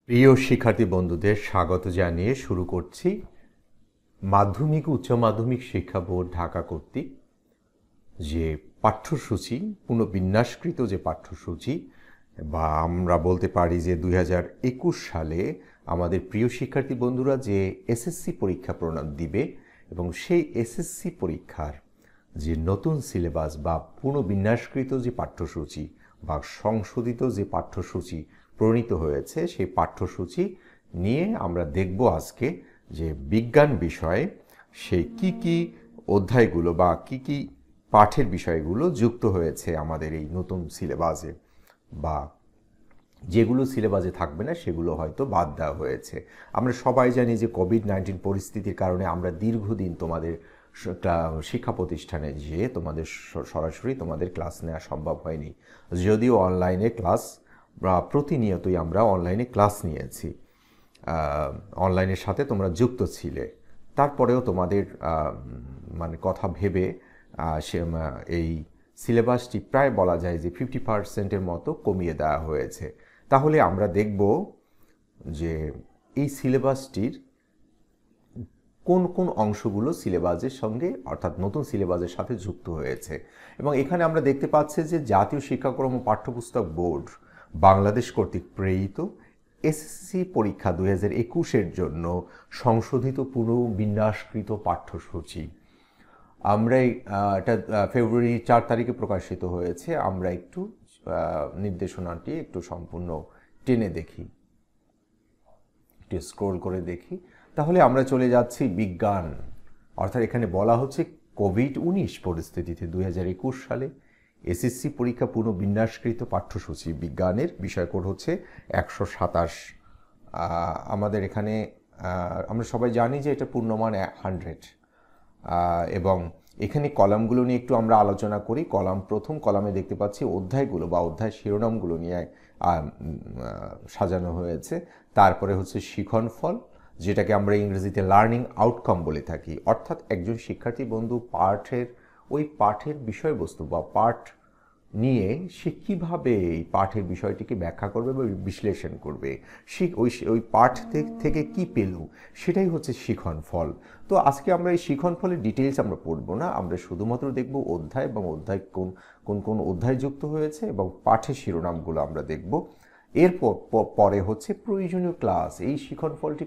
প্রিয় শিক্ষার্থী বন্ধুদের স্বাগত জানিয়ে শুরু করছি মাধ্যমিক উচ্চ মাধ্যমিক শিক্ষা বোর্ড ঢাকা কর্তৃক যে পাঠ্যসূচি পুনর্বিন্যাসকৃত যে পাঠ্যসূচি বা আমরা বলতে পারি যে 2021 সালে আমাদের প্রিয় শিক্ষার্থী বন্ধুরা যে এসএসসি পরীক্ষা দিবে এবং সেই এসএসসি পরীক্ষার যে নতুন সিলেবাস বা পুনর্বিন্যাসকৃত যে পাঠ্যসূচি বা সংশোধিত যে পাঠ্যসূচি প্রণীত হয়েছে সেই পাঠ্যসূচি নিয়ে আমরা দেখব আজকে যে বিজ্ঞান বিষয়ে সেই কি অধ্যায়গুলো বা কি পাঠের বিষয়গুলো যুক্ত হয়েছে আমাদের এই নতুন সিলেবাসে বা যেগুলো সিলেবাসে থাকবে না সেগুলো হয়তো বাদ দেওয়া হয়েছে। আমরা সবাই জানি যে কোভিড-19 পরিস্থিতির কারণে আমরা দীর্ঘদিন তোমাদের শিক্ষা প্রতিষ্ঠানে যেয়ে তোমাদের সরাসরি তোমাদের ক্লাস নেওয়া সম্ভব হয়নি, যদিও অনলাইনে ক্লাস প্রতিনিয়তই আমরা অনলাইনে ক্লাস নিয়েছি, অনলাইনের সাথে তোমরা যুক্ত ছিলে। তারপরেও তোমাদের মানে কথা ভেবে এই সিলেবাসটি প্রায় বলা যায় যে 50%-এর মতো কমিয়ে দেওয়া হয়েছে। তাহলে আমরা দেখব যে এই সিলেবাসটির কোন কোন অংশগুলো সিলেবাসের সঙ্গে অর্থাৎ নতুন সিলেবাসের সাথে যুক্ত হয়েছে। এবং এখানে আমরা দেখতে পাচ্ছি যে জাতীয় শিক্ষাক্রম ও পাঠ্যপুস্তক বোর্ড বাংলাদেশ কর্তৃক প্রেরিত এসএসসি পরীক্ষা 2021-এর জন্য সংশোধিত পুনর্বিন্যাসকৃত পাঠ্যসূচি আমরা এটা ফেব্রুয়ারি 4 তারিখে প্রকাশিত হয়েছে। আমরা একটু নির্দেশনাটি একটু সম্পূর্ণ টেনে দেখি, একটু স্ক্রোল করে দেখি। তাহলে আমরা চলে যাচ্ছি বিজ্ঞান, অর্থাৎ এখানে বলা হচ্ছে কোভিড-19 পরিস্থিতিতে 2021 সালে এসএসসি পরীক্ষা পুনর্বিন্যাসকৃত পাঠ্যসূচি বিজ্ঞানের বিষয় কোড হচ্ছে 127। আমাদের এখানে আমরা সবাই জানি যে এটা পূর্ণমান 100 এবং এখানে কলামগুলো নিয়ে একটু আমরা আলোচনা করি। প্রথম কলামে দেখতে পাচ্ছি অধ্যায়গুলো বা অধ্যায় শিরোনামগুলো নিয়ে সাজানো হয়েছে। তারপরে হচ্ছে শিক্ষণফল, যেটাকে আমরা ইংরেজিতে লার্নিং আউটকাম বলে থাকি, অর্থাৎ একজন শিক্ষার্থী বন্ধু পাঠের বিষয়বস্তু বা পাঠ নিয়ে সে কীভাবে এই পাঠের বিষয়টিকে ব্যাখ্যা করবে বা বিশ্লেষণ করবে, ওই পাঠ থেকে কি পেল, সেটাই হচ্ছে শিক্ষণফল। তো আজকে আমরা এই শিক্ষণফলের ডিটেলস আমরা পড়ব না, আমরা শুধুমাত্র দেখব অধ্যায় এবং অধ্যায় কোন অধ্যায় যুক্ত হয়েছে এবং পাঠের শিরোনামগুলো আমরা দেখব। এরপর পরে হচ্ছে প্রয়োজনীয় ক্লাস। এই শিক্ষণফলটি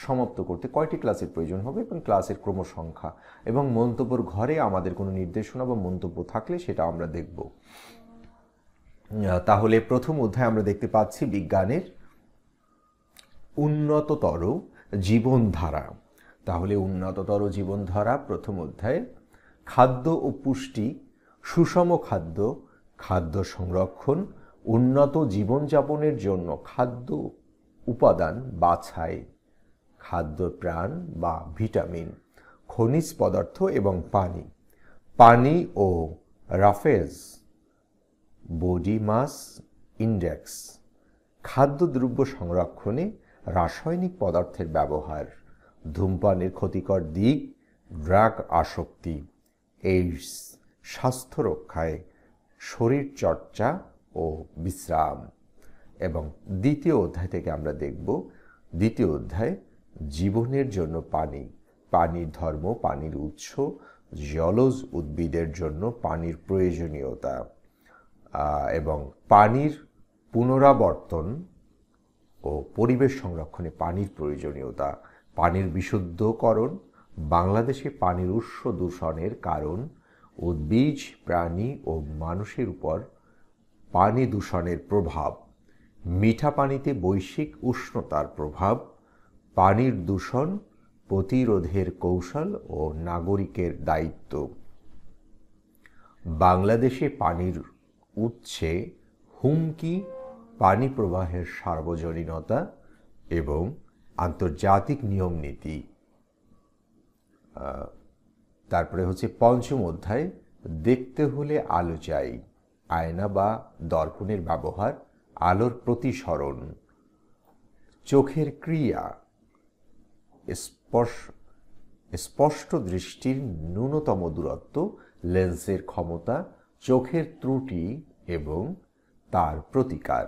সমাপ্ত করতে কয়টি ক্লাসের প্রয়োজন হবে এবং ক্লাসের ক্রমসংখ্যা এবং মন্তব্যের ঘরে আমাদের কোনো নির্দেশনা বা মন্তব্য থাকলে সেটা আমরা দেখব। তাহলে প্রথম অধ্যায় আমরা দেখতে পাচ্ছি বিজ্ঞানের উন্নততর জীবনধারা। তাহলে উন্নততর জীবনধারা প্রথম অধ্যায়ে খাদ্য ও পুষ্টি, সুষম খাদ্য, খাদ্য সংরক্ষণ, উন্নত জীবনযাপনের জন্য খাদ্য উপাদান বাছাই, খাদ্য প্রাণ বা ভিটামিন, খনিজ পদার্থ এবং পানি ও রাফেজ বডি মাস ইন্ডেক্স, খাদ্যদ্রব্য সংরক্ষণে রাসায়নিক পদার্থের ব্যবহার, ধূমপানের ক্ষতিকর দিক, ড্রাগ আসক্তি, এইডস, স্বাস্থ্য রক্ষায় শরীরচর্চা ও বিশ্রাম। এবং দ্বিতীয় অধ্যায় থেকে আমরা দেখব দ্বিতীয় অধ্যায় জীবনের জন্য পানির ধর্ম, পানির উৎস, জলজ উদ্ভিদের জন্য পানির প্রয়োজনীয়তা এবং পানির পুনরাবর্তন ও পরিবেশ সংরক্ষণে পানির প্রয়োজনীয়তা, পানির বিশুদ্ধকরণ, বাংলাদেশে পানির উৎস দূষণের কারণ, উদ্ভিজ প্রাণী ও মানুষের উপর পানি দূষণের প্রভাব, মিঠা পানিতে বৈশ্বিক উষ্ণতার প্রভাব, পানির দূষণ প্রতিরোধের কৌশল ও নাগরিকের দায়িত্ব, বাংলাদেশে পানির উৎসে হুমকি, পানি প্রবাহের সার্বজনীনতা এবং আন্তর্জাতিক নিয়ম নীতি। তারপরে হচ্ছে পঞ্চম অধ্যায় দেখতে হলে আলো চাই, আয়না বা দর্পণের ব্যবহার, আলোর প্রতিসরণ, চোখের ক্রিয়া, স্পষ্ট দৃষ্টির ন্যূনতম দূরত্ব, লেন্সের ক্ষমতা, চোখের ত্রুটি এবং তার প্রতিকার।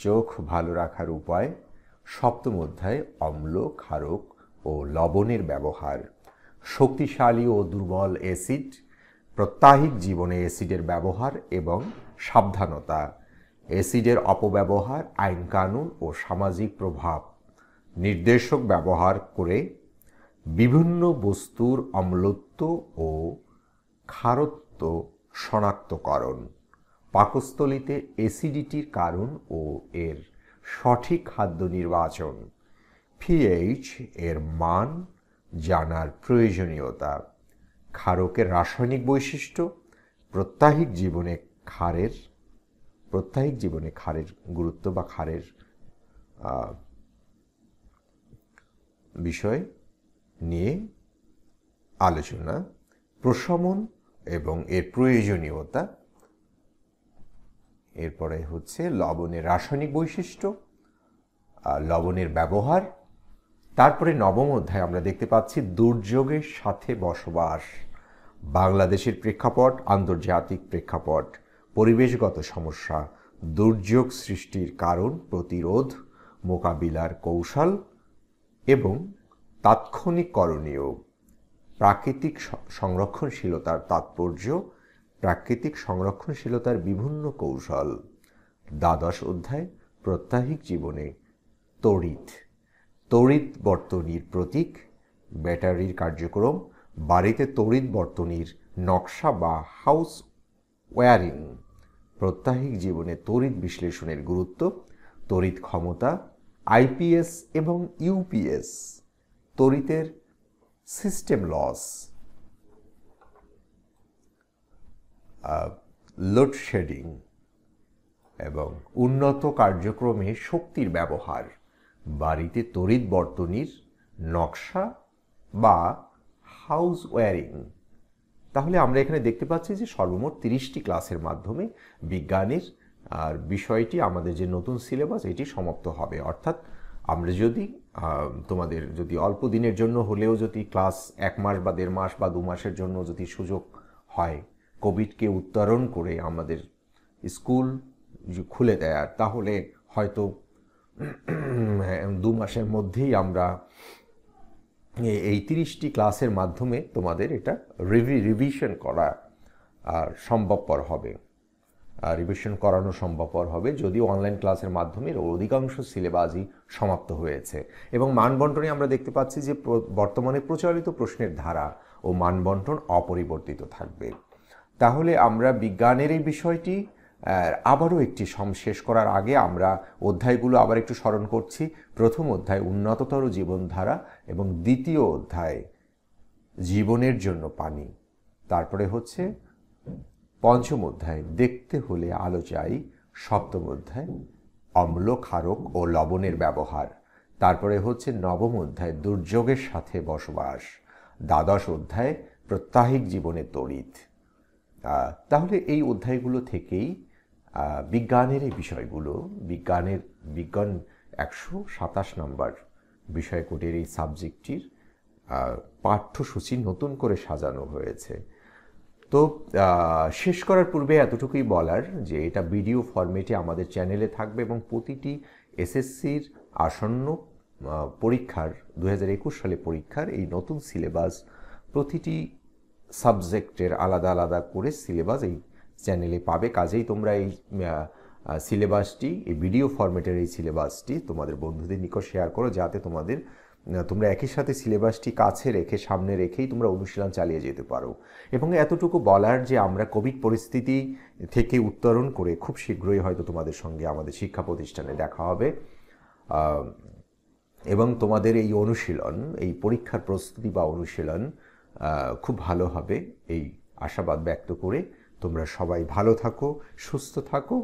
চোখ ভালো রাখার উপায়। সপ্তম অধ্যায় অম্ল, ক্ষারক ও লবণের ব্যবহার। শক্তিশালী ও দুর্বল অ্যাসিড, প্রাত্যহিক জীবনে অ্যাসিডের ব্যবহার এবং সাবধানতা। অ্যাসিডের অপব্যবহার, আইনকানুন ও সামাজিক প্রভাব। নির্দেশক ব্যবহার করে বিভিন্ন বস্তুর অম্লত্ব ও ক্ষারত্ব শনাক্তকরণ। পাকস্থলীতে অ্যাসিডিটির কারণ ও এর সঠিক খাদ্য নির্বাচন। পিএইচ এর মান জানার প্রয়োজনীয়তা। ক্ষারকের রাসায়নিক বৈশিষ্ট্য। প্রাত্যহিক জীবনে ক্ষারের গুরুত্ব বা ক্ষারের বিষয় নিয়ে আলোচনা। প্রশমন এবং এর প্রয়োজনীয়তা। এরপরে হচ্ছে লবণের রাসায়নিক বৈশিষ্ট্য, লবণের ব্যবহার। তারপরে নবম অধ্যায় আমরা দেখতে পাচ্ছি দুর্যোগের সাথে বসবাস। বাংলাদেশের প্রেক্ষাপট, আন্তর্জাতিক প্রেক্ষাপট, পরিবেশগত সমস্যা, দুর্যোগ সৃষ্টির কারণ, প্রতিরোধ, মোকাবিলার কৌশল এবং তাৎক্ষণিক করণীয়। প্রাকৃতিক সংরক্ষণশীলতার তাৎপর্য, প্রাকৃতিক সংরক্ষণশীলতার বিভিন্ন কৌশল। দ্বাদশ অধ্যায় প্রাত্যহিক জীবনে তড়িৎ, তড়িৎ বর্তনীর প্রতীক, ব্যাটারির কার্যক্রম, বাড়িতে তড়িৎ বর্তনীর নকশা বা হাউস ওয়্যারিং। প্রাত্যহিক জীবনে তড়িৎ বিশ্লেষণের গুরুত্ব, তড়িৎ ক্ষমতা, আইপিএস এবং ইউপিএস, তড়িতের সিস্টেম লস, লোডশেডিং এবং উন্নত কার্যক্রমে শক্তির ব্যবহার। বাড়িতে তড়িৎ বর্তনীর নকশা বা হাউস ওয়্যারিং। তাহলে আমরা এখানে দেখতে পাচ্ছি যে সর্বমোট 30টি ক্লাসের মাধ্যমে বিজ্ঞানের বিষয়টি, আমাদের যে নতুন সিলেবাস, এটি সমাপ্ত হবে। অর্থাৎ আমরা যদি তোমাদের যদি অল্প দিনের জন্য হলেও যদি ক্লাস 1 মাস বা 1.5 মাস বা 2 মাসের জন্য যদি সুযোগ হয় কোভিডকে উত্তরণ করে আমাদের স্কুল খুলে দেয়ার, তাহলে হয়তো 2 মাসের মধ্যেই আমরা এই 30টি ক্লাসের মাধ্যমে তোমাদের এটা রিভিশন করা সম্ভবপর হবে, রিভিশন করানো সম্ভবপর হবে, যদিও অনলাইন ক্লাসের মাধ্যমে অধিকাংশ সিলেবাসই সমাপ্ত হয়েছে। এবং মানবন্টনে আমরা দেখতে পাচ্ছি যে বর্তমানে প্রচলিত প্রশ্নের ধারা ও মানবন্টন অপরিবর্তিত থাকবে। তাহলে আমরা বিজ্ঞানের এই বিষয়টি আবারও একটি শেষ করার আগে আমরা অধ্যায়গুলো আবার একটু স্মরণ করছি। প্রথম অধ্যায় উন্নততর জীবনধারা এবং দ্বিতীয় অধ্যায় জীবনের জন্য পানি। তারপরে হচ্ছে পঞ্চম অধ্যায় দেখতে হলে আলো চাই। সপ্তম অধ্যায় অম্ল, ক্ষারক ও লবণের ব্যবহার। তারপরে হচ্ছে নবম অধ্যায় দুর্যোগের সাথে বসবাস। দ্বাদশ অধ্যায় প্রাত্যহিক জীবনে তড়িৎ। তাহলে এই অধ্যায়গুলো থেকেই বিজ্ঞানের এই বিষয়গুলো, বিজ্ঞান 127 নম্বর বিষয়কোটের এই সাবজেক্টটির পাঠ্যসূচি নতুন করে সাজানো হয়েছে। তো শেষ করার পূর্বে এতটুকুই বলার যে এটা ভিডিও ফরম্যাটে আমাদের চ্যানেলে থাকবে এবং প্রতিটি এসএসসির আসন্ন পরীক্ষার 2021 সালে পরীক্ষার এই নতুন সিলেবাস, প্রতিটি সাবজেক্টের আলাদা আলাদা করে সিলেবাস এই চ্যানেলে পাবে। কাজেই তোমরা এই সিলেবাসটি, এই ভিডিও ফরম্যাটের এই সিলেবাসটি তোমাদের বন্ধুদের নিকট শেয়ার করো, যাতে তোমরা একই সাথে সিলেবাসটি কাছে রেখে, সামনে রেখেই তোমরা অনুশীলন চালিয়ে যেতে পারো। এবং এতটুকু বলার যে আমরা কোভিড পরিস্থিতি থেকে উত্তরণ করে খুব শীঘ্রই হয়তো তোমাদের সঙ্গে আমাদের শিক্ষা প্রতিষ্ঠানে দেখা হবে এবং তোমাদের এই অনুশীলন, এই পরীক্ষার প্রস্তুতি বা অনুশীলন খুব ভালো হবে এই আশাবাদ ব্যক্ত করে তোমরা সবাই ভালো থাকো, সুস্থ থাকো।